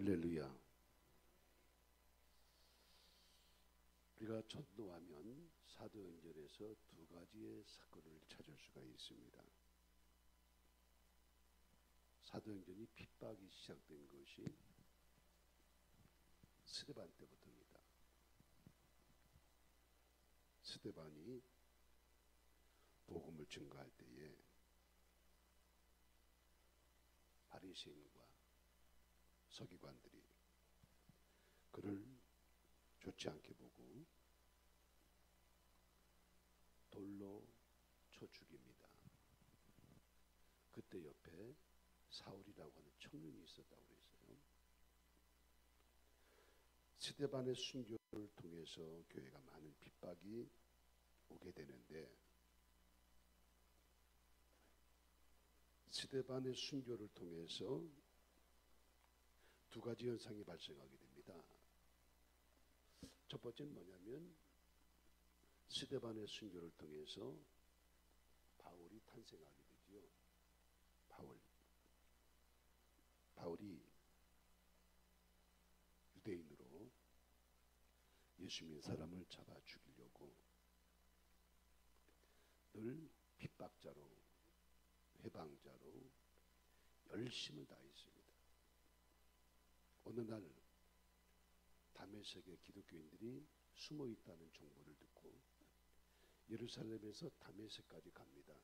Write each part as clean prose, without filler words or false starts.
할렐루야. 우리가 전도하면 사도행전에서 두 가지의 사건을 찾을 수가 있습니다. 사도행전이 핍박이 시작된 것이 스데반 때부터입니다. 스데반이 복음을 증거할 때에 바리새인과 서기관들이 그를 좋지 않게 보고 돌로 쳐 죽입니다. 그때 옆에 사울이라고 하는 청년이 있었다고 그랬어요. 스데반의 순교를 통해서 교회가 많은 핍박이 오게 되는데, 스데반의 순교를 통해서 두 가지 현상이 발생하게 됩니다. 첫 번째는 뭐냐면, 스데반의 순교를 통해서 바울이 탄생하게 되지요. 바울이 유대인으로 예수 믿는 사람을 잡아 죽이려고 늘 핍박자로, 회방자로 열심을 다했습니다. 어느 날 다메섹의 기독교인들이 숨어 있다는 정보를 듣고 예루살렘에서 다메섹까지 갑니다.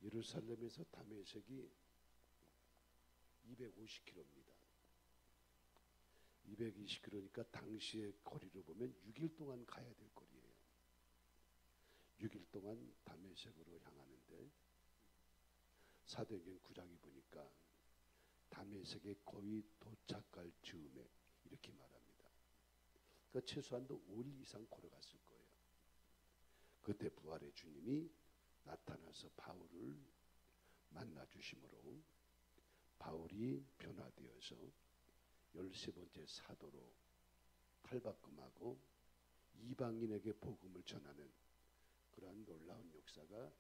예루살렘에서 다메섹이 250km입니다. 220km니까 당시의 거리로 보면 6일 동안 가야 될 거리예요. 6일 동안 다메섹으로 향하는데, 사도행전 9장에 보니까 다메섹에 거의 도착할 즈음에 이렇게 말합니다. 그러니까 최소한도 5일 이상 걸어갔을 거예요. 그때 부활의 주님이 나타나서 바울을 만나 주심으로 바울이 변화되어서 13번째 사도로 탈바꿈하고 이방인에게 복음을 전하는 그러한 놀라운 역사가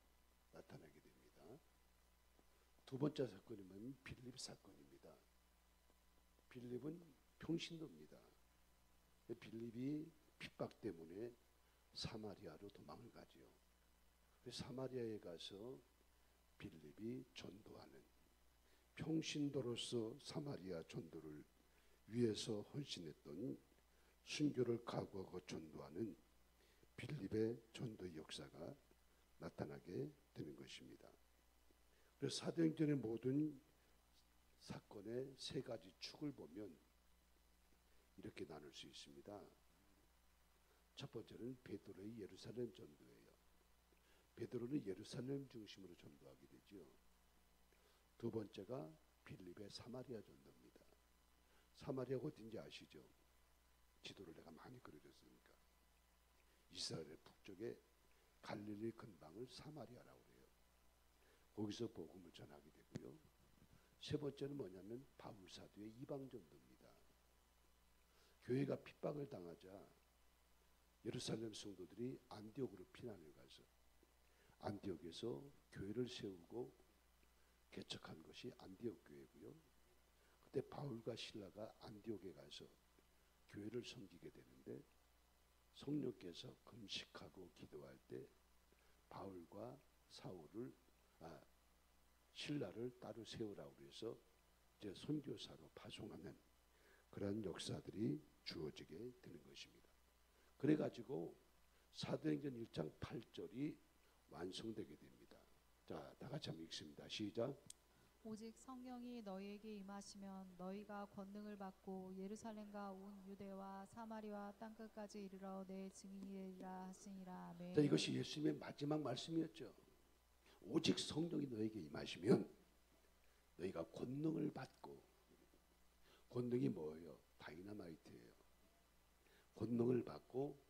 나타나게 됩니다. 두 번째 사건이면 빌립 사건입니다. 빌립은 평신도입니다. 빌립이 핍박 때문에 사마리아로 도망을 가지요. 사마리아에 가서 빌립이 전도하는, 평신도로서 사마리아 전도를 위해서 헌신했던, 순교를 각오하고 전도하는 빌립의 전도의 역사가 나타나게 되는 것입니다. 그래서 사도행전의 모든 사건의 세 가지 축을 보면 이렇게 나눌 수 있습니다. 첫 번째는 베드로의 예루살렘 전도예요. 베드로는 예루살렘 중심으로 전도하게 되죠. 두 번째가 빌립의 사마리아 전도입니다. 사마리아가 어딘지 아시죠? 지도를 내가 많이 그려줬으니까. 이스라엘 북쪽에 갈릴리 근방을 사마리아라고 해요. 거기서 복음을 전하게 되고요. 세 번째는 뭐냐면 바울 사도의 이방 전도입니다. 교회가 핍박을 당하자 예루살렘 성도들이 안디옥으로 피난을 가서 안디옥에서 교회를 세우고 개척한 것이 안디옥 교회고요. 그때 바울과 실라가 안디옥에 가서 교회를 섬기게 되는데, 성령께서 금식하고 기도할 때 바울과 실라를 따로 세우라고 해서 이제 선교사로 파송하는 그러한 역사들이 주어지게 되는 것입니다. 그래가지고 사도행전 1장 8절이 완성되게 됩니다. 자, 다 같이 한번 읽습니다. 시작. 오직 성령이 너희에게 임하시면 너희가 권능을 받고 예루살렘과 온 유대와 사마리아 땅끝까지 이르러 내 증인이 되리라 하시니라. 아멘. 자, 이것이 예수님의 마지막 말씀이었죠. 오직 성령이 너에게 임하시면 너희가 권능을 받고, 권능이 뭐예요? 다이너마이트예요. 권능을 받고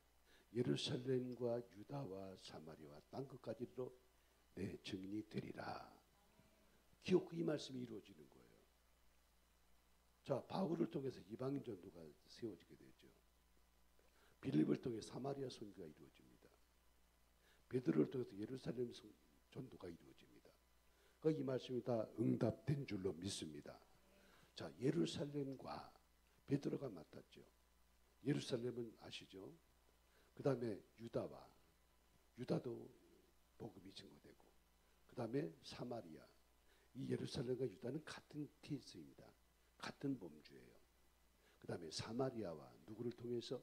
예루살렘과 유다와 사마리아 땅끝까지 이르러 내 증인이 되리라. 기억, 이 말씀이 이루어지는 거예요. 자, 바울을 통해서 이방인 전도가 세워지게 되죠. 빌립을 통해 사마리아 선교가 이루어집니다. 베드로를 통해서 예루살렘 전도가 이루어집니다. 이 말씀이 다 응답된 줄로 믿습니다. 자, 예루살렘과 베드로가 맡았죠. 예루살렘은 아시죠? 그 다음에 유다도 복음이 증거되고, 그 다음에 사마리아. 이 예루살렘과 유다는 같은 케이스입니다. 같은 범주예요. 그 다음에 사마리아와 누구를 통해서?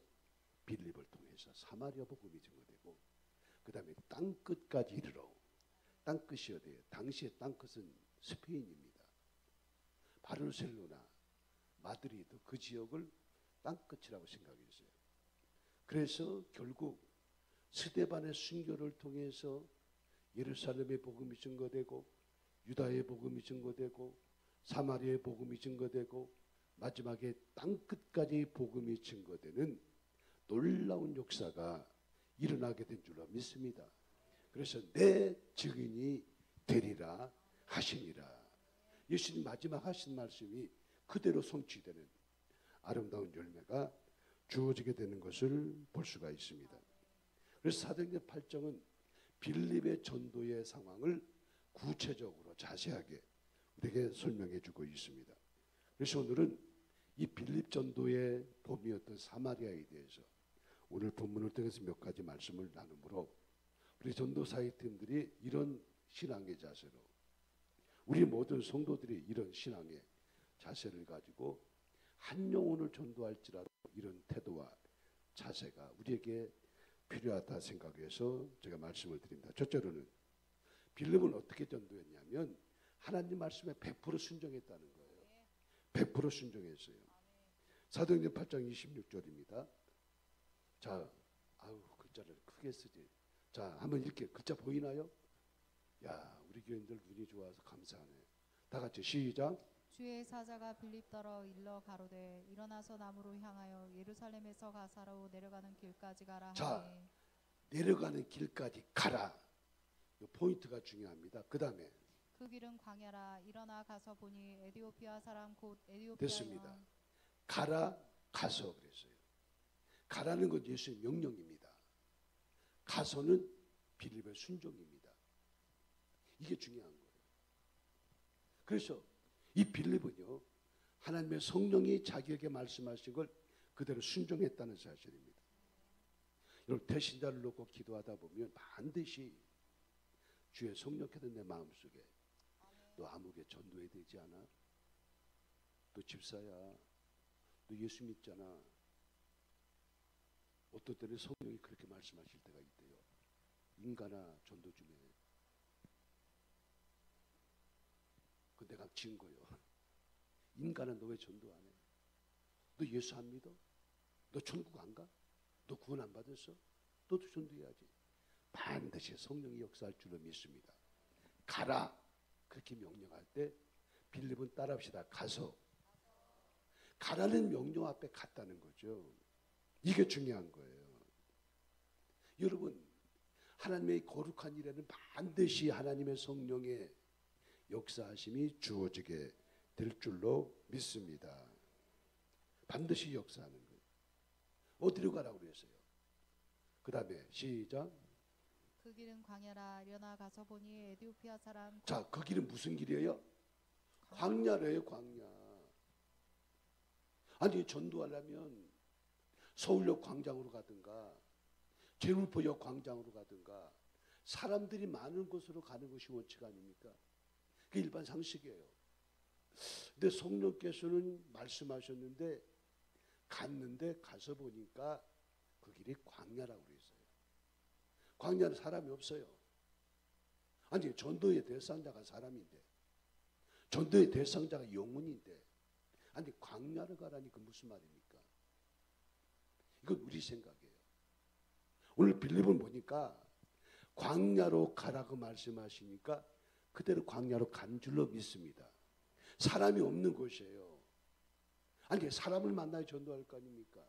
빌립을 통해서 사마리아 복음이 증거되고, 그 다음에 땅끝까지 이르러. 땅끝이 어디예요? 당시의 땅끝은 스페인입니다. 바르셀로나, 마드리드 그 지역을 땅끝이라고 생각했어요. 그래서 결국 스데반의 순교를 통해서 예루살렘의 복음이 증거되고, 유다의 복음이 증거되고, 사마리아의 복음이 증거되고, 마지막에 땅끝까지 복음이 증거되는 놀라운 역사가 일어나게 된 줄로 믿습니다. 그래서 내 증인이 되리라 하시니라. 예수님 마지막 하신 말씀이 그대로 성취되는 아름다운 열매가 주어지게 되는 것을 볼 수가 있습니다. 그래서 사도행전 8장은 빌립의 전도의 상황을 구체적으로 자세하게 우리에게 설명해 주고 있습니다. 그래서 오늘은 이 빌립 전도의 봄이었던 사마리아에 대해서 오늘 본문을 통해서 몇 가지 말씀을 나누므로 우리 전도사의 팀들이 이런 신앙의 자세로, 우리 모든 성도들이 이런 신앙의 자세를 가지고 한 영혼을 전도할지라도 이런 태도와 자세가 우리에게 필요하다 생각해서 제가 말씀을 드립니다. 첫째로는 빌립은 어떻게 전도했냐면 하나님 말씀에 100% 순종했다는 거예요. 100% 순종했어요. 사도행전 8장 26절입니다. 자, 글자를 크게 쓰지. 자, 한번 읽게. 글자 보이나요? 야, 우리 교인들 눈이 좋아서 감사하네. 다 같이 시작. 주의 사자가 빌립더러 일러 가로되 일어나서 남으로 향하여 예루살렘에서 가사로 내려가는 길까지 가라 하니. 자, 내려가는 길까지 가라. 이 포인트가 중요합니다. 그 다음에 그 길은 광야라. 일어나 가서 보니 에디오피아 사람 곧 에디오피아 됐습니다. 여왕. 가라, 가서 그랬어요. 가라는 건 예수의 명령입니다. 가서는 빌립의 순종입니다. 이게 중요한 거예요. 그래서 이 빌립은요, 하나님의 성령이 자기에게 말씀하신 걸 그대로 순종했다는 사실입니다. 여러분, 대신자를 놓고 기도하다 보면 반드시 주의 성령께서 내 마음속에 너 아무개 전도해야 되지 않아? 너 집사야. 너 예수 믿잖아. 어떤 때는 성령이 그렇게 말씀하실 때가 있대요. 인간아, 전도 좀 해. 그 내가 지은 거예요. 인간아, 너 왜 전도 안 해? 너 예수 안 믿어? 너 천국 안 가? 너 구원 안 받았어? 너도 전도해야지. 반드시 성령이 역사할 줄로 믿습니다. 가라, 그렇게 명령할 때 빌립은 따라합시다. 가서. 가라는 명령 앞에 갔다는 거죠. 이게 중요한 거예요. 여러분, 하나님의 거룩한 일에는 반드시 하나님의 성령의 역사하심이 주어지게 될 줄로 믿습니다. 반드시 역사하는 거예요. 어디로 가라고 그랬어요? 그 다음에 시작. 그 길은 광야라. 일어나 가서 보니 에디오피아 사람. 자, 그 길은 무슨 길이에요? 광야래요, 광야. 아니, 전도하려면 서울역 광장으로 가든가 제물포역 광장으로 가든가 사람들이 많은 곳으로 가는 것이 원칙 아닙니까? 그게 일반 상식이에요. 근데 성령께서는 말씀하셨는데 갔는데 가서 보니까 그 길이 광야라고 그랬어요. 광야는 사람이 없어요. 아니, 전도의 대상자가 사람인데, 전도의 대상자가 영혼인데, 아니 광야를 가라니까 무슨 말입니까? 이건 우리 생각이에요. 오늘 빌립은 보니까 광야로 가라고 말씀하시니까 그대로 광야로 간 줄로 믿습니다. 사람이 없는 곳이에요. 아니, 사람을 만나야 전도할 거 아닙니까?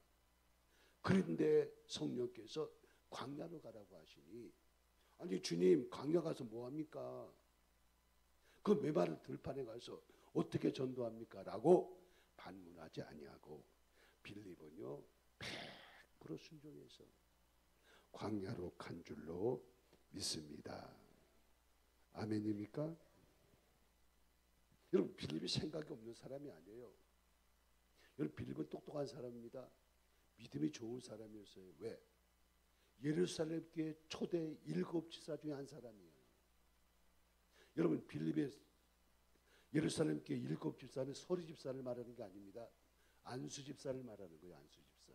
그런데 성령께서 광야로 가라고 하시니, 아니 주님, 광야 가서 뭐 합니까? 그 메마른 들판에 가서 어떻게 전도합니까? 라고 반문하지 아니하고 빌립은요 100% 순종해서 광야로 간 줄로 믿습니다. 아멘입니까? 여러분 빌립이 생각이 없는 사람이 아니에요. 여러분 빌립은 똑똑한 사람입니다. 믿음이 좋은 사람이었어요. 왜? 예루살렘 교회 초대 7 집사 중에 한 사람이에요. 여러분 빌립의 예루살렘 교회 7 집사는 서리 집사를 말하는 게 아닙니다. 안수 집사를 말하는 거예요. 안수 집사.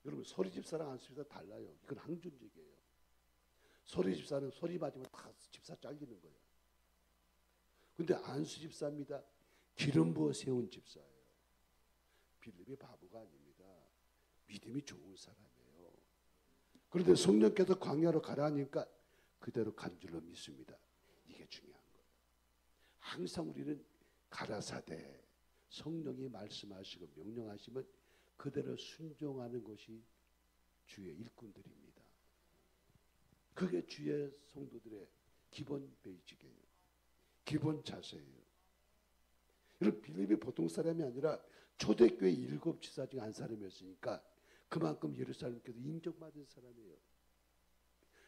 여러분 서리 집사랑 안수 집사 달라요. 이건 항존적이에요. 서리 집사는 소리 맞으면 다 집사 잘리는 거예요. 근데 안수 집사입니다. 기름 부어 세운 집사예요. 빌립이 바보가 아닙니다. 믿음이 좋은 사람이에요. 그런데 성령께서 광야로 가라 하니까 그대로 간 줄로 믿습니다. 이게 중요한 거예요. 항상 우리는 가라사대 성령이 말씀하시고 명령하시면 그대로 순종하는 것이 주의 일꾼들입니다. 그게 주의 성도들의 기본 베이직이에요. 기본 자세예요. 여러분 빌립이 보통 사람이 아니라 초대교회 7 집사 중에 한 사람이었으니까 그만큼 예루살렘교회도 인정받은 사람이에요.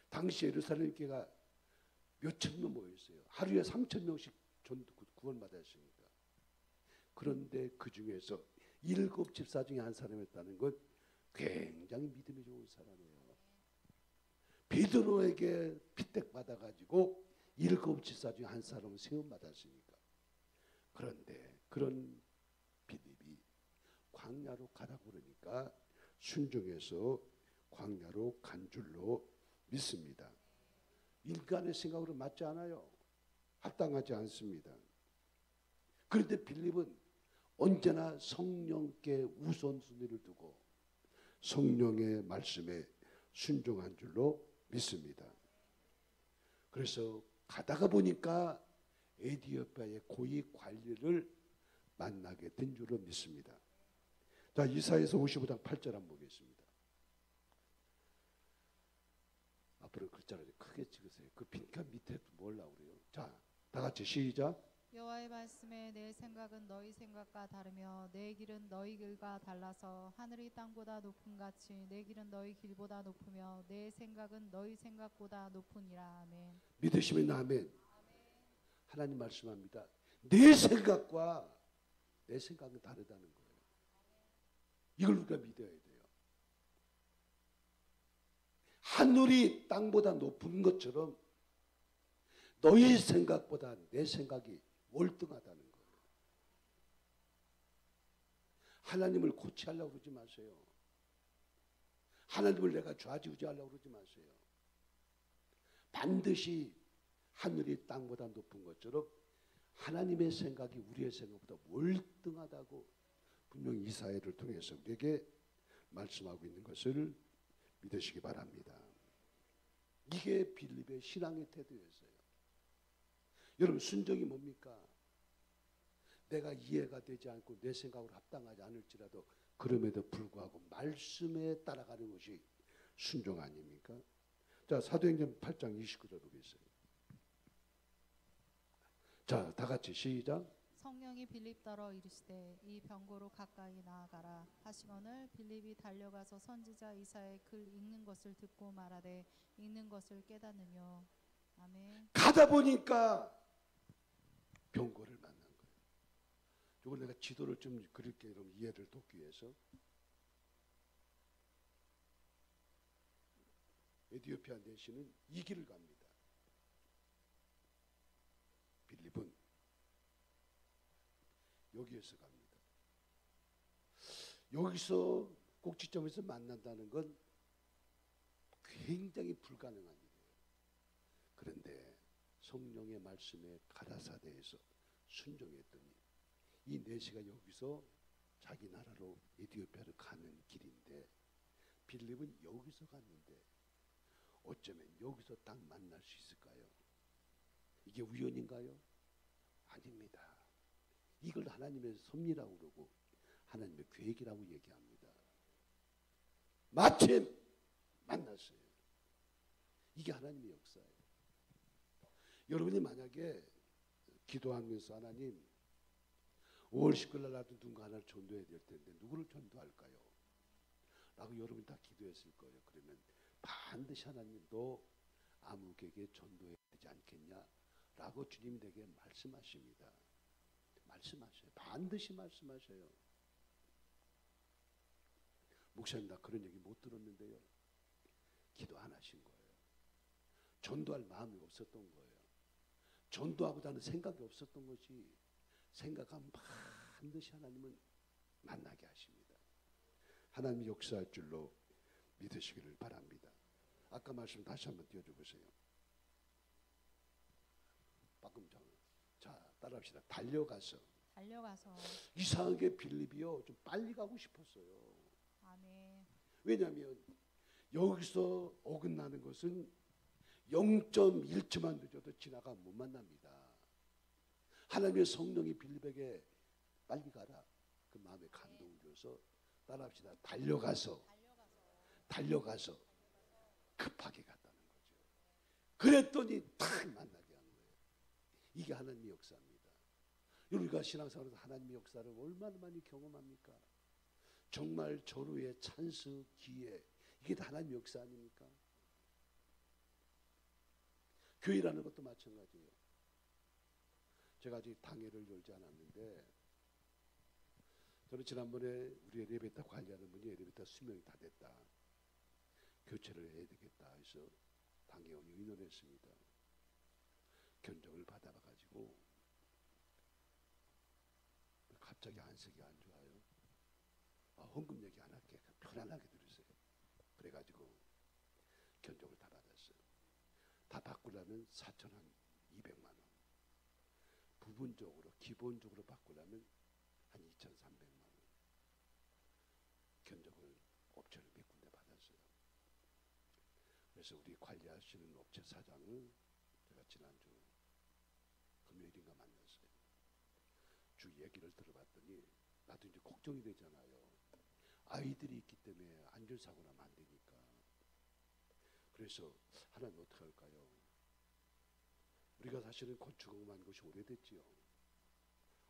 당시 예루살렘 교회가 몇천 명 모였어요. 하루에 3,000명씩 구원받았으니까. 그런데 그 중에서 7 집사 중에 한 사람이었다는 건 굉장히 믿음이 좋은 사람이에요. 베드로에게 핍박받아가지고 7 집사 중에 한 사람은 세움받았으니까. 그런데 그런 빌립이 광야로 가라고 그러니까 순종해서 광야로 간 줄로 믿습니다. 인간의 생각으로 맞지 않아요. 합당하지 않습니다. 그런데 빌립은 언제나 성령께 우선순위를 두고 성령의 말씀에 순종한 줄로 믿습니다. 그래서 가다가 보니까 에티오피아의 고위 관리를 만나게 된 줄로 믿습니다. 자, 이사야서 55장 8절 한번 보겠습니다. 앞으로 글자를 크게 찍으세요. 그 빈칸 밑에 뭐라고 그래요? 자, 다 같이 시작. 여호와의 말씀에 내 생각은 너희 생각과 다르며 내 길은 너희 길과 달라서 하늘이 땅보다 높음 같이 내 길은 너희 길보다 높으며 내 생각은 너희 생각보다 높으니라. 아멘. 믿으시면 아멘. 하나님 말씀합니다. 내 생각과 내 생각은 다르다는 거예요. 이걸 우리가 믿어야 돼요. 하늘이 땅보다 높은 것처럼 너희 생각보다 내 생각이 월등하다는 거예요. 하나님을 고치하려고 그러지 마세요. 하나님을 내가 좌지우지하려고 그러지 마세요. 반드시 하늘이 땅보다 높은 것처럼 하나님의 생각이 우리의 생각보다 월등하다고 분명히 이사야를 통해서 우리에게 말씀하고 있는 것을 믿으시기 바랍니다. 이게 빌립의 신앙의 태도였어요. 여러분 순종이 뭡니까? 내가 이해가 되지 않고 내 생각으로 합당하지 않을지라도 그럼에도 불구하고 말씀에 따라가는 것이 순종 아닙니까? 자, 사도행전 8장 29절 보겠어요. 자, 다 같이 시작. 성령이 빌립 따러 이르시되 이 병고로 가까이 나아가라 하시거늘 빌립이 달려가서 선지자 이사야의 글 읽는 것을 듣고 말하되 읽는 것을 깨닫느뇨. 아멘. 가다 보니까 병고를 만난 거예요. 이걸 내가 지도를 좀 그릴게 여러분 이해를 돕기 위해서. 에티오피아 내시는 이 길을 갑니다. 빌립은 여기에서 갑니다. 여기서 꼭지점에서 만난다는 건 굉장히 불가능한 일이에요. 그런데 성령의 말씀에 가라사대에서 순종했더니 이 내시가 여기서 자기 나라로 에티오피아를 가는 길인데 빌립은 여기서 갔는데 어쩌면 여기서 딱 만날 수 있을까요? 이게 우연인가요? 아닙니다. 이걸 하나님의 섭리라고 그러고 하나님의 계획이라고 얘기합니다. 마침 만났어요. 이게 하나님의 역사예요. 여러분이 만약에 기도하면서 하나님 5월 19일 날 나도 누군가 하나를 전도해야 될 텐데 누구를 전도할까요? 라고 여러분이 다 기도했을 거예요. 그러면 반드시 하나님 너 아무에게 전도해야 되지 않겠냐? 라고 주님이 내게 말씀하십니다. 말씀하셔요. 반드시 말씀하셔요. 목사님 나 그런 얘기 못 들었는데요. 기도 안 하신 거예요. 전도할 마음이 없었던 거예요. 전도하고자 는 생각이 없었던 것이 생각하면 반드시 하나님은 만나게 하십니다. 하나님이 역사할 줄로 믿으시기를 바랍니다. 아까 말씀 다시 한번 띄워줘 보세요. 방금 전. 자, 따라합시다. 달려가서. 이상하게 빌립이요 좀 빨리 가고 싶었어요. 아멘. 왜냐하면 여기서 어긋나는 것은 0.1초만 늦어도 지나가 못 만납니다. 하나님의 성령이 빌립에게 빨리 가라 그 마음에 감동을 줘서 따라합시다. 달려가서 급하게 갔다는 거죠. 그랬더니 탁 만나게 한 거예요. 이게 하나님의 역사입니다. 우리가 신앙생활에서 하나님의 역사를 얼마나 많이 경험합니까? 정말 절호의 찬스, 기회, 이게 다 하나님의 역사 아닙니까? 교회라는 것도 마찬가지예요. 제가 아직 당회를 열지 않았는데 저는 지난번에 우리 엘리베이터 관리하는 분이 엘리베이터 수명이 다 됐다. 교체를 해야 되겠다 해서 당회원이 의논했습니다. 견적을 받아가지고 갑자기 안색이 안 좋아요. 헌금 얘기 안 할게. 편안하게 들으세요. 그래가지고 견적을 다 받았어요. 다 바꾸려면 4,200만 원. 부분적으로 기본적으로 바꾸려면 한 2,300만 원. 견적을 업체를 몇 군데 받았어요. 그래서 우리 관리하시는 업체 사장을 제가 지난주 금요일인가 만났어요. 주 얘기를 들어봤더니 나도 이제 걱정이 되잖아요. 아이들이 있기 때문에 안전사고 나면 안 되니까. 그래서 하나님 어떻게 할까요? 우리가 사실은 건축업만 것이 오래됐지요.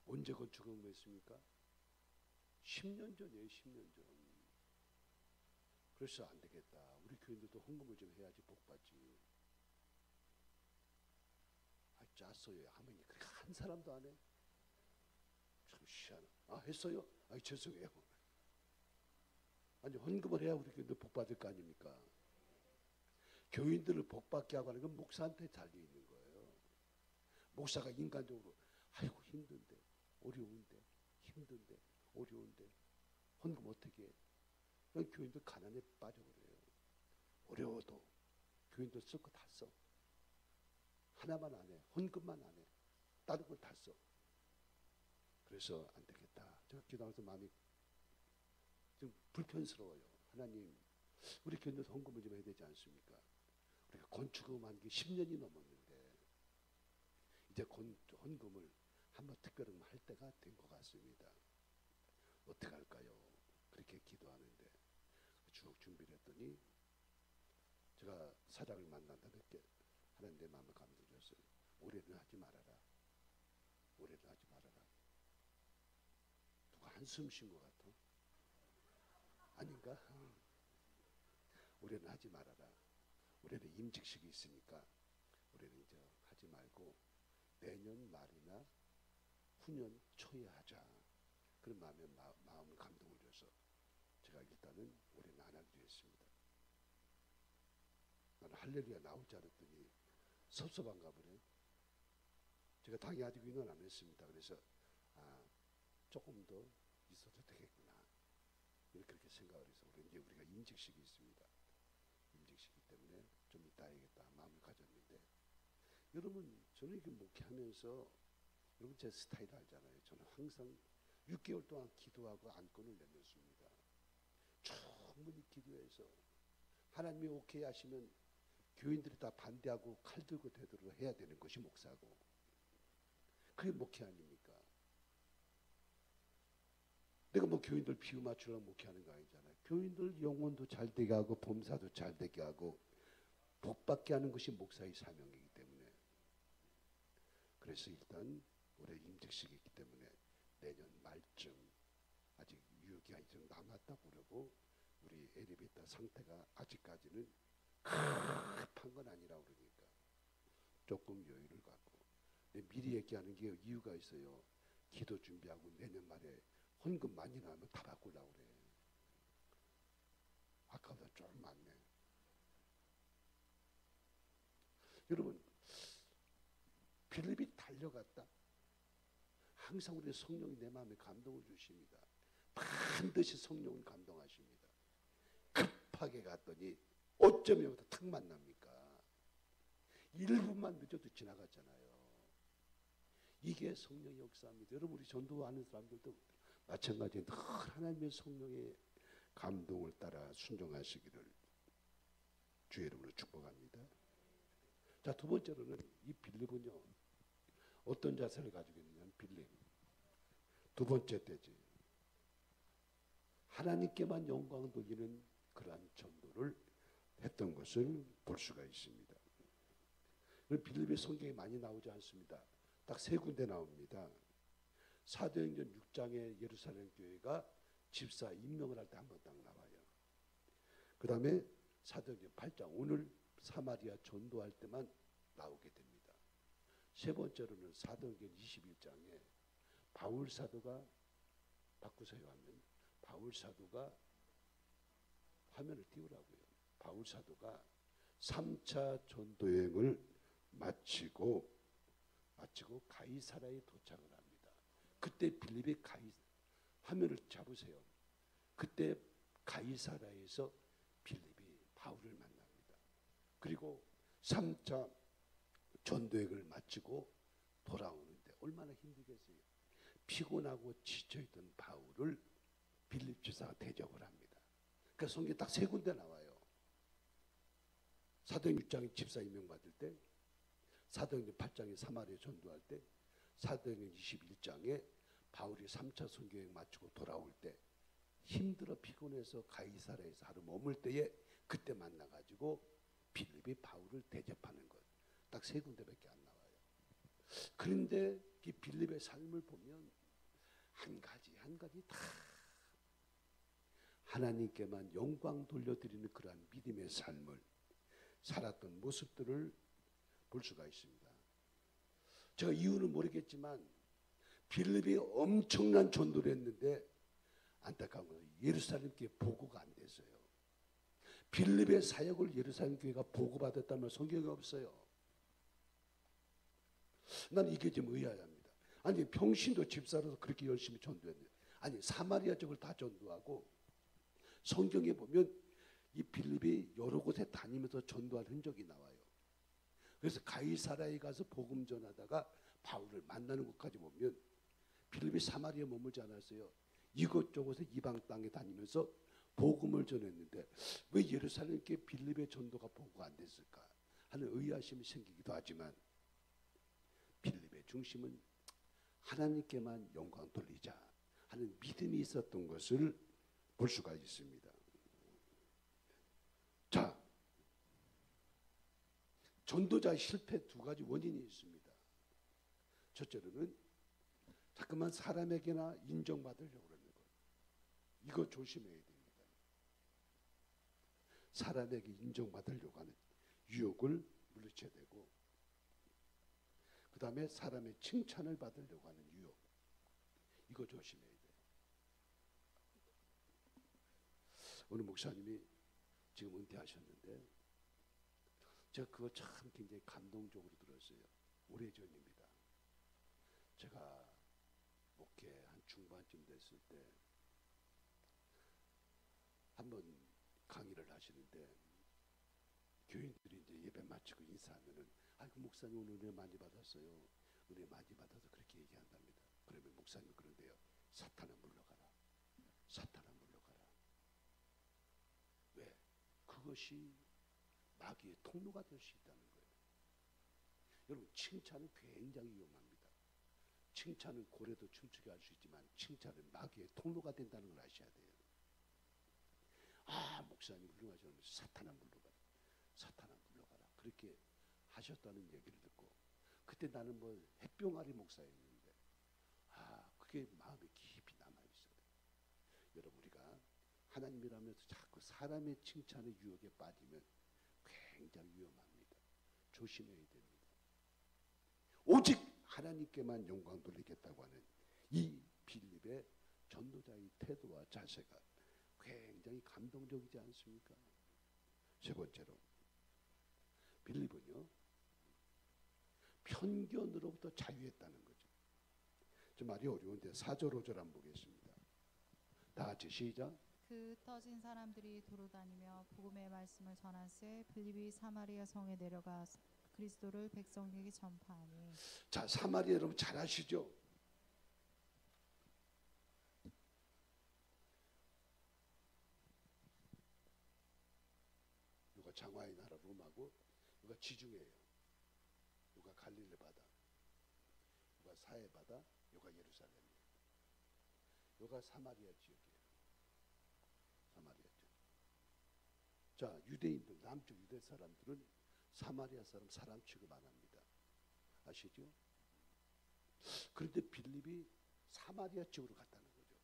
언제 건축업했습니까? 10년 전이에요. 10년 전. 그래서 안 되겠다. 우리 교인들도 헌금을 좀 해야지 복받지. 짰어요. 하면 한 사람도 안 해. 참 희한해. 했어요? 죄송해요. 아니 헌금을 해야 우리 교인들 복받을 거 아닙니까? 교인들을 복받게 하고 하는 건 목사한테 달려있는 거예요. 목사가 인간적으로 아이고 힘든데 어려운데 힘든데 어려운데 헌금 어떻게 해? 교인들 가난에 빠져버려요. 어려워도 교인들 쓸 거 다 써. 하나만 안 해. 헌금만 안 해. 다른 건 다 써. 그래서 안 되겠다. 제가 기도하면서 마음이 좀 불편스러워요. 하나님, 우리 교인들 헌금을 좀 해야 되지 않습니까? 우리가 건축을 한 게 10년이 넘었는데 이제 헌금을 한번 특별히 할 때가 된 것 같습니다. 어떻게 할까요? 그렇게 기도하는데 쭉 준비를 했더니 제가 사장을 만난다 늦게 하나님 내 마음을 감동 줬어요. 올해는 하지 말아라. 올해는 하지 말아라. 누가 한숨 쉰 것 같아? 아닌가? 올해는 하지 말아라. 올해는 임직식이 있으니까 올해는 이제 하지 말고 내년 말이나 후년 초에 하자. 그런 마음을 감동을 줘서 제가 일단은 올해는 안 하기로 했습니다. 나는 할렐루야 나올 줄 알았더니 섭섭한가 보네. 제가 당연히 아직 의논 안 했습니다. 그래서 조금 더 있어도 되겠구나. 그렇게 생각을 해서 이제 우리가 임직식이 있습니다. 임직식이기 때문에 좀 이따 해야겠다 마음을 가졌는데 여러분 저는 이렇게 목회하면서 여러분 제 스타일 알잖아요. 저는 항상 6개월 동안 기도하고 안건을 내놓습니다. 충분히 기도해서 하나님이 오케이 하시면 교인들이 다 반대하고 칼 들고 되도록 해야 되는 것이 목사고 그게 목회 아닙니까? 내가 뭐 교인들 비유 맞추려고 목회하는 거 아니잖아요. 교인들 영혼도 잘 되게 하고 범사도 잘 되게 하고 복받게 하는 것이 목사의 사명이기 때문에 그래서 일단 올해 임직식이 있기 때문에 내년 말쯤 아직 유효기간이 좀 남았다고 그러고 우리 엘리베이터 상태가 아직까지는 급한 건 아니라고 그러니까 조금 여유를 갖고 미리 얘기하는 게 이유가 있어요. 기도 준비하고 내년 말에 헌금 많이 나오면 다 바꾸려고 그래. 아까보다 좀 많네. 여러분, 빌립이 달려갔다. 항상 우리 성령이 내 마음에 감동을 주십니다. 반드시 성령은 감동하십니다. 급하게 갔더니 어쩜 여기다 탁 만납니까? 1분만 늦어도 지나갔잖아요. 이게 성령의 역사입니다. 여러분, 우리 전도하는 사람들도 마찬가지로 늘 하나님의 성령의 감동을 따라 순종하시기를 주의 이름으로 축복합니다. 자, 두 번째로는 이 빌립은요, 어떤 자세를 가지고 있느냐면, 빌립 두 번째 때지, 하나님께만 영광을 돌리는 그러한 전도를 했던 것을 볼 수가 있습니다. 빌립의 성경에 많이 나오지 않습니다. 딱 세 군데 나옵니다. 사도행전 6장에 예루살렘 교회가 집사 임명을 할 때 한 번 딱 나와요. 그 다음에 사도행전 8장 오늘 사마리아 전도할 때만 나오게 됩니다. 세 번째로는 사도행전 21장에 바울 사도가, 바꾸세요 하면, 바울 사도가 화면을 띄우라고요. 바울 사도가 3차 전도 여행을 마치고 가이사라에 도착을 합니다. 그때 빌립이 화면을 잡으세요. 그때 가이사라에서 빌립이 바울을 만납니다. 그리고 3차 전도여행을 마치고 돌아오는데 얼마나 힘들겠어요. 피곤하고 지쳐있던 바울을 빌립 집사가 대접을 합니다. 그러니까 성경에 딱 세 군데 나와요. 사도행전 6장에 집사 임명받을 때, 사도행전 8장에 사마리아 전도할 때, 사도행전 21장에 바울이 3차 선교여행 마치고 돌아올 때, 힘들어 피곤해서 가이사라에서 하루 머물 때에 그때 만나가지고 빌립이 바울을 대접하는 것. 딱 세 군데밖에 안 나와요. 그런데 이 빌립의 삶을 보면 한 가지 한 가지 다 하나님께만 영광 돌려드리는 그러한 믿음의 삶을 살았던 모습들을 볼 수가 있습니다. 제가 이유는 모르겠지만 빌립이 엄청난 전도를 했는데 안타까운 것은 예루살렘 교회 보고가 안 됐어요. 빌립의 사역을 예루살렘 교회가 보고받았다면 성경에 없어요. 난 이게 좀 의아합니다. 아니 평신도 집사로서 그렇게 열심히 전도했는데, 아니 사마리아 쪽을 다 전도하고, 성경에 보면 이 빌립이 여러 곳에 다니면서 전도한 흔적이 나와요. 그래서 가이사라에 가서 복음 전하다가 바울을 만나는 것까지 보면 빌립이 사마리아에 머물지 않았어요. 이곳저곳에 이방 땅에 다니면서 복음을 전했는데 왜 예루살렘 교회 빌립의 전도가 보고가 안 됐을까 하는 의아심이 생기기도 하지만, 빌립의 중심은 하나님께만 영광 돌리자 하는 믿음이 있었던 것을 볼 수가 있습니다. 자, 전도자의 실패 두 가지 원인이 있습니다. 첫째로는 자꾸만 사람에게나 인정받으려고 하는 것. 이거 조심해야 됩니다. 사람에게 인정받으려고 하는 유혹을 물리쳐야 되고, 그 다음에 사람의 칭찬을 받으려고 하는 유혹, 이거 조심해야 돼요. 어느 목사님이 지금 은퇴하셨는데 제가 그거 참 굉장히 감동적으로 들었어요. 오래전입니다. 제가 목회 한 중반쯤 됐을 때 한번 강의를 하시는데 교인들이 이제 예배 마치고 인사하면은, 아이고 목사님 오늘 은혜 많이 받았어요. 은혜 많이 받아서 그렇게 얘기한답니다. 그러면 목사님 그런데요, 사탄아 물러가라. 사탄아 물러가라. 왜? 그것이 마귀의 통로가 될 수 있다는 거예요. 여러분, 칭찬은 굉장히 위험합니다. 칭찬은 고래도 춤추게 할 수 있지만 칭찬은 마귀의 통로가 된다는 걸 아셔야 돼요. 아, 목사님 훌륭하셨는데 사탄아 물러가라. 사탄아 물러가라. 그렇게 하셨다는 얘기를 듣고, 그때 나는 뭐 햇병아리 목사였는데 그게 마음에 깊이 남아있어요. 여러분, 우리가 하나님이라면서 자꾸 사람의 칭찬의 유혹에 빠지면 굉장히 위험합니다. 조심해야 됩니다. 오직 하나님께만 영광 돌리겠다고 하는 이 빌립의 전도자의 태도와 자세가 굉장히 감동적이지 않습니까? 세 번째로 빌립은요 편견으로부터 자유했다는 거죠. 좀 말이 어려운데 4절 5절 한번 보겠습니다. 다 같이 시작. 그 흩어진 사람들이 도로 다니며 복음의 말씀을 전하세 빌립이 사마리아 성에 내려가 그리스도를 백성에게 전파하니. 자, 사마리아 여러분 잘 아시죠? 누가 장화의 나라 롬하고 누가 지중해예요. 누가 갈릴리 바다, 누가 사해 바다, 누가 예루살렘이에요. 누가 사마리아 지역이에요. 사마리아 지역. 자, 유대인들 남쪽 유대 사람들은 사마리아 사람 취급 안 합니다. 아시죠? 그런데 빌립이 사마리아 지역으로 갔다는 거죠.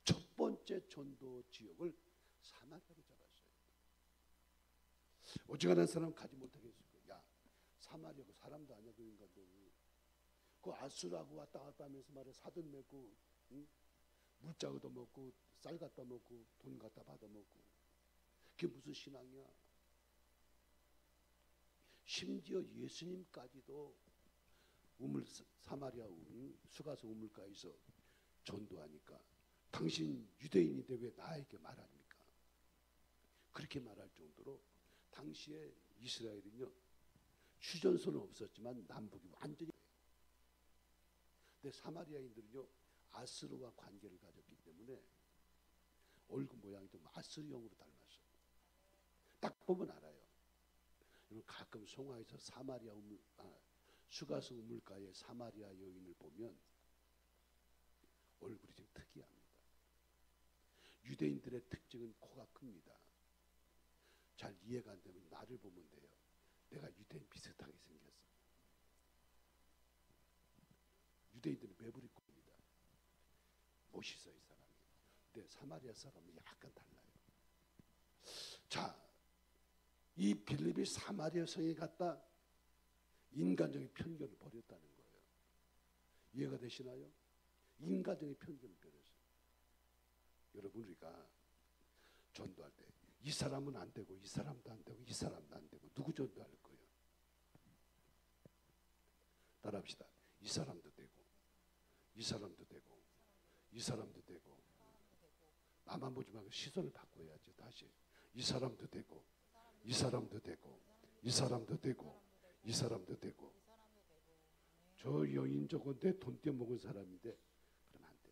첫 번째 전도 지역을 사마리아로 잡았어요. 어지간한 사람 가지 못하게 했을 거예요. 야, 사마리아고 사람도 아니야 그 인간들. 그 아수라고 왔다 갔다 하면서 말해 사돈 맺고 응? 물자 얻어먹고 쌀 갖다 먹고 돈 갖다 받아먹고 그게 무슨 신앙이야? 심지어 예수님까지도 사마리아 수가성 우물가에서 전도하니까 당신 유대인인데 왜 나에게 말합니까? 그렇게 말할 정도로 당시에 이스라엘은요 휴전선은 없었지만 남북이 완전히. 근데 사마리아인들은요 아스르와 관계를 가졌기 때문에 얼굴 모양이 좀 아스르형으로 닮았어요. 딱 보면 알아요. 가끔 송화에서 수가성 우물가의 사마리아 여인을 보면 얼굴이 좀 특이합니다. 유대인들의 특징은 코가 큽니다. 잘 이해가 안 되면 나를 보면 돼요. 내가 유대인 비슷하게 생겼어. 유대인들은 매부리 큽니다. 멋있어 이 사람이. 근데 사마리아 사람은 약간 달라요. 자, 이 빌립이 사마리아 성에 갔다 인간적인 편견을 버렸다는 거예요. 이해가 되시나요? 인간적인 편견을 버렸어요. 여러분 우리가 전도할 때 이 사람은 안 되고 이 사람도 안 되고 이 사람도 안 되고 누구 전도할 거예요? 따라합시다. 이 사람도 되고 이 사람도 되고 이 사람도 되고. 나만 보지 말고 시선을 바꿔야죠. 다시 이 사람도 되고 이 사람도 되고 이 사람도 되고 이 사람도 되고. 저 여인 저건데 돈 떼먹은 사람인데 그러면 안 돼.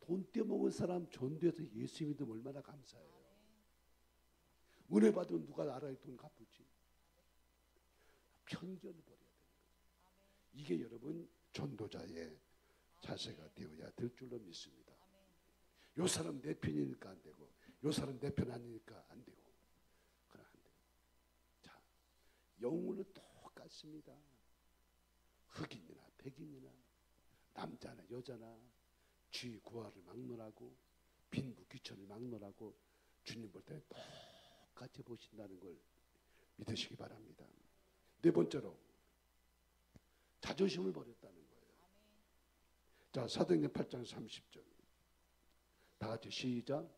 돈 떼먹은 사람 전도해서 예수 믿으면 얼마나 감사해요. 은혜 받으면 누가 나라에 돈 갚을지. 편견을 버려야 되는 거예요. 이게 여러분 전도자의 자세가 되어야 될 줄로 믿습니다. 요 사람 내 편이니까 안 되고 요 사람 내 편 아니니까 안 되고 그럼 안 돼요. 자, 영혼은 똑같습니다. 흑인이나 백인이나 남자나 여자나 쥐 구하를 막론하고 빈부 귀천을 막론하고 주님 볼 때 똑같이 보신다는 걸 믿으시기 바랍니다. 네 번째로 자존심을 버렸다는 거예요. 자, 사도행전 8장 30절 다 같이 시작.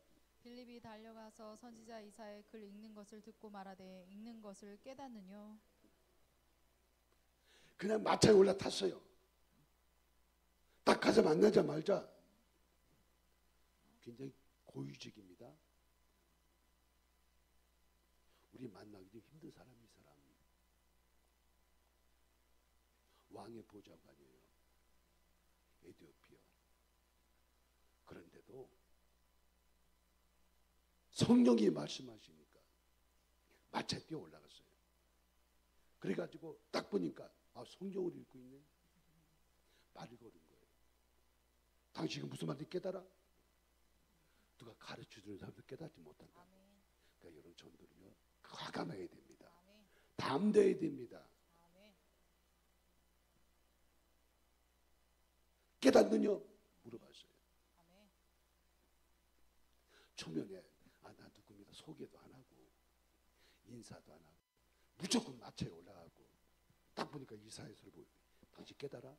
빌립이 달려가서 선지자 이사야의 글 읽는 것을 듣고 말하되 읽는 것을 깨닫느뇨. 그냥 마차에 올라탔어요. 딱 가서 만나자마자 굉장히 고위직입니다. 우리 만나기 좀 힘든 사람이 이 사람. 왕의 보좌관이에요. 에티오피아. 그런데도 성령이 말씀하시니까 마차에 뛰어 올라갔어요. 그래가지고 딱 보니까 성경을 읽고 있네. 말을 걸은 거예요. 당신이 무슨 말인지 깨달아? 누가 가르쳐주는 사람도 깨닫지 못한다. 그러니까 여러분 전도는요 과감해야 됩니다. 담대해야 됩니다. 깨닫느냐? 물어봤어요. 초면에 나 누굽니다 소개도 안 하고 인사도 안 하고 무조건 마차에 올라가고 딱 보니까 이사야서를 보고 당신 깨달아?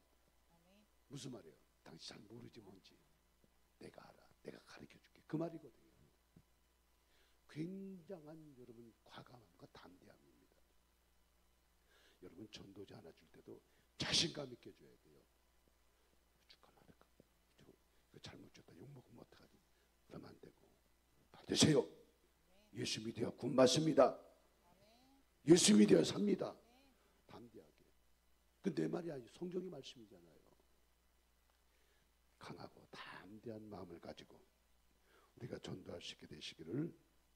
무슨 말이에요? 당신 잘 모르지 뭔지. 내가 알아. 내가 가르쳐 줄게. 그 말이거든요. 굉장한 여러분 과감함과 담대함입니다. 여러분 전도자 하나 줄 때도 자신감 있게 줘야 돼요. 줄까 말까. 이거 잘못 줬다 욕 먹으면 어떡하지? 그러면 안 되고 받으세요. 예수 믿어야 군 맞습니다. 예수 믿어야 삽니다. 담대하게. 그 내 말이 아니고 성경의 말씀이잖아요. 강하고 담대한 마음을 가지고 우리가 전도할 수 있게 되시기를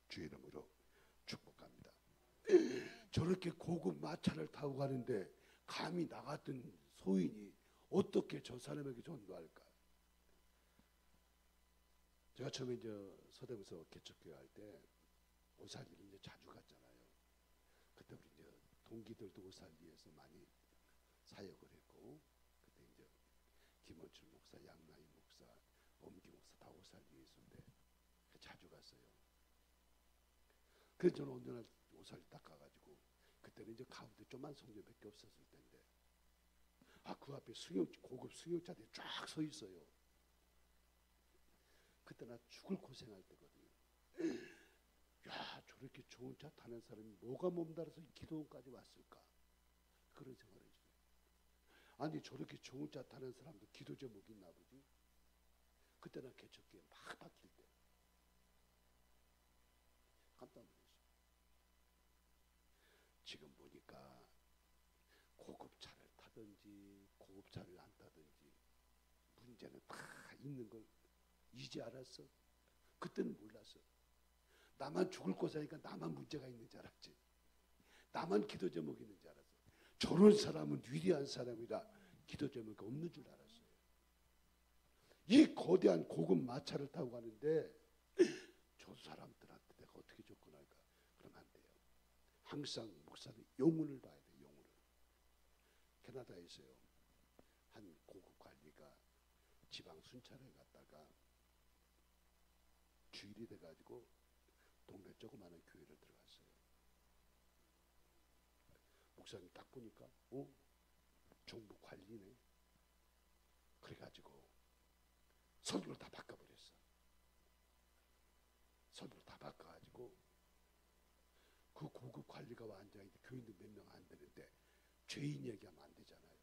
주의 이름으로 축복합니다. 저렇게 고급 마차를 타고 가는데 감히 나 같은 소인이 어떻게 저 사람에게 전도할까? 제가 처음에 이제 서대문서 개척교회 할 때 오살리를 이제 자주 갔잖아요. 그때 우리 이제 동기들도 오살리에서 많이 사역을 했고, 그때 이제 김원출 목사, 양나희 목사, 엄기 목사 다 오살리에 있었는데 자주 갔어요. 그래서 저는 언제나 오살리 딱 가가지고 그때는 이제 가운데 좀만 성전밖에 없었을 텐데 그 앞에 고급 승용차들이 쫙 서 있어요. 그때 나 죽을 고생할 때거든요. 야, 저렇게 좋은 차 타는 사람이 뭐가 몸달아서 기도원까지 왔을까? 그런 생각을 했어요. 아니 저렇게 좋은 차 타는 사람도 기도 제목이 있나 보지? 그때 나 개척기에 막 박힐 때 깜짝 놀랐어요. 지금 보니까 고급차를 타든지 고급차를 안 타든지 문제는 다 있는 걸 이제 알았어. 그때는 몰랐어. 나만 죽을 고사니까 나만 문제가 있는 줄 알았지. 나만 기도 제목이 있는 줄 알았어. 저런 사람은 위대한 사람이라 기도 제목이 없는 줄 알았어요. 이 거대한 고급 마차를 타고 가는데 저 사람들한테 내가 어떻게 접근할까? 그러면 안 돼요. 항상 목사는 영혼을 봐야 돼요. 영혼을. 캐나다에서요. 한 고급 관리가 지방 순찰에 갔다가 주일이 돼가지고 동네 조그마한 교회를 들어갔어요. 목사님 딱 보니까 정부 관리네. 그래가지고 설교를 다 바꿔버렸어. 설교를 다 바꿔가지고 그 고급 관리가 앉아있는데 교인들 몇 명 안 되는데 죄인 얘기하면 안 되잖아요.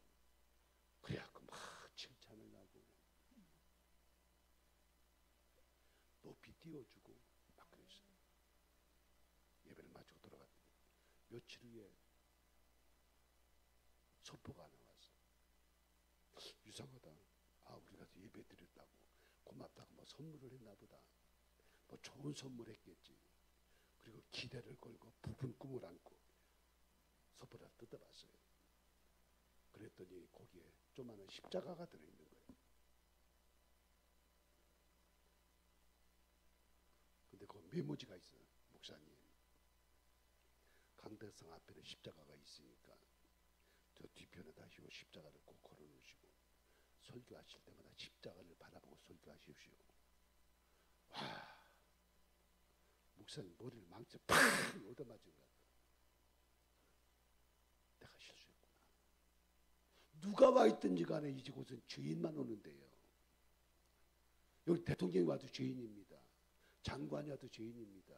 그래갖고 막 칭찬을 하고 높이 띄워주고 막 그랬어요. 예배를 마치고 돌아갔더니 며칠 후에 선포가 나왔어. 이상하다. 우리가 예배 드렸다고 고맙다고 뭐 선물을 했나 보다. 뭐 좋은 선물 했겠지. 그리고 기대를 걸고 부푼 꿈을 안고 선포를 뜯어봤어요. 그랬더니 거기에 조그마한 십자가가 들어있는 거예요. 근데 그 메모지가 있어요. 목사님, 강대성 앞에는 십자가가 있으니까 저 뒤편에다 십자가를 꼭 걸어놓으시고 설교하실 때마다 십자가를 바라보고 설교하십시오. 와, 목사님 머리를 망쳐 팍 얻어맞은 것 같아. 내가 실수했구나. 누가 와 있든지 간에 이곳은 죄인만 오는데요. 여기 대통령이 와도 죄인입니다. 장관이 와도 죄인입니다.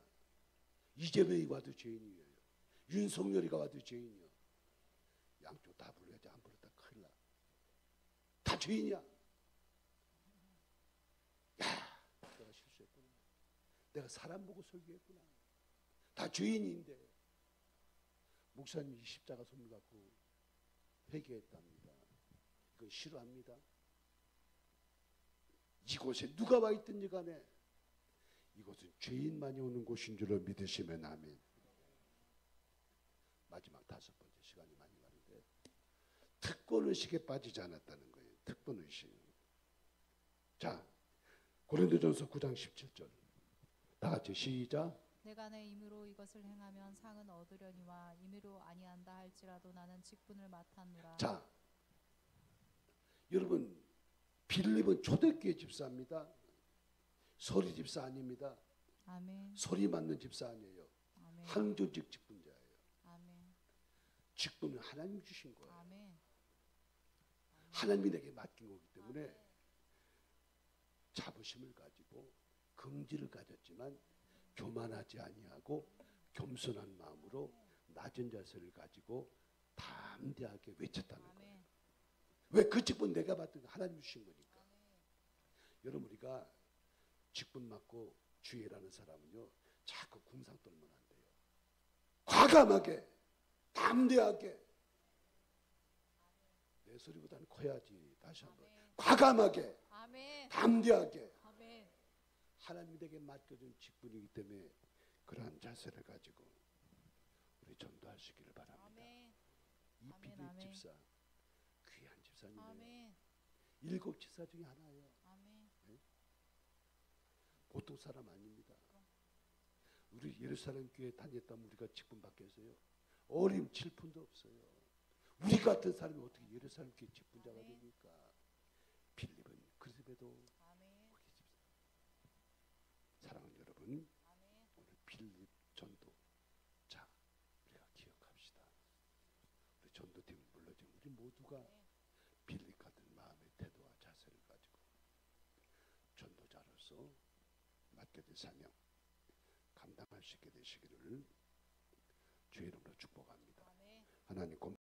이재명이 와도 죄인이에요. 윤석열이가 와도 죄인이요. 양쪽 다 불러야지. 안 불렀다 큰일 나. 다 죄인이야. 야, 내가 실수했구나. 내가 사람 보고 설교했구나. 다 죄인인데 목사님이 십자가 손을 갖고 회개했답니다. 그건 싫어합니다. 이곳에 누가 와 있든지 간에 이곳은 죄인만이 오는 곳인 줄로 믿으시면 아멘. 마지막 5번째 시간이 많이 가는데 특권의식에 빠지지 않았다는 거예요. 특권의식. 자, 고린도전서 9장 17절 다 같이 시작. 내가 내 임으로 이것을 행하면 상은 얻으려니와 임의로 아니한다 할지라도 나는 직분을 맡았노라. 자, 여러분 빌립은 초대교회 집사입니다. 서리 집사 아닙니다. 아멘. 서리 맞는 집사 아니에요. 아멘. 항조직 직분자예요. 아멘. 직분은 하나님 주신 거예요. 아멘. 하나님이 내게 맡긴 거기 때문에 자부심을 가지고 긍지를 가졌지만 교만하지 아니하고 겸손한 마음으로 낮은 자세를 가지고 담대하게 외쳤다는 거예요. 왜? 그 직분 내가 받은 하나님 주신 거니까. 여러분, 우리가 직분 맡고 주의라는 사람은요, 자꾸 궁상 떨면 안 돼요. 과감하게, 담대하게. 내 소리보다는 커야지. 다시 한번. 과감하게, 담대하게. 하나님이 내게 맡겨준 직분이기 때문에 그러한 자세를 가지고 우리 전도하시기를 바랍니다. 이 빌립 집사, 귀한 집사님이에요. 7 집사 중에 하나예요. 네? 보통 사람 아닙니다. 우리 예루살렘 교회 다녔다면 우리가 직분 받겠어요? 어림 칠푼도 없어요. 우리 같은 사람이 어떻게 예루살렘 교회 직분자가 됩니까? 빌립은 그래도 사랑하는 여러분, 오늘 빌립 전도, 자, 우리가 기억합시다. 우리 전도팀 물러진 우리 모두가 빌립 같은 마음의 태도와 자세를 가지고 전도자로서 맡겨진 사명 감당할 수 있게 되시기를 주의 이름으로 축복합니다. 하나님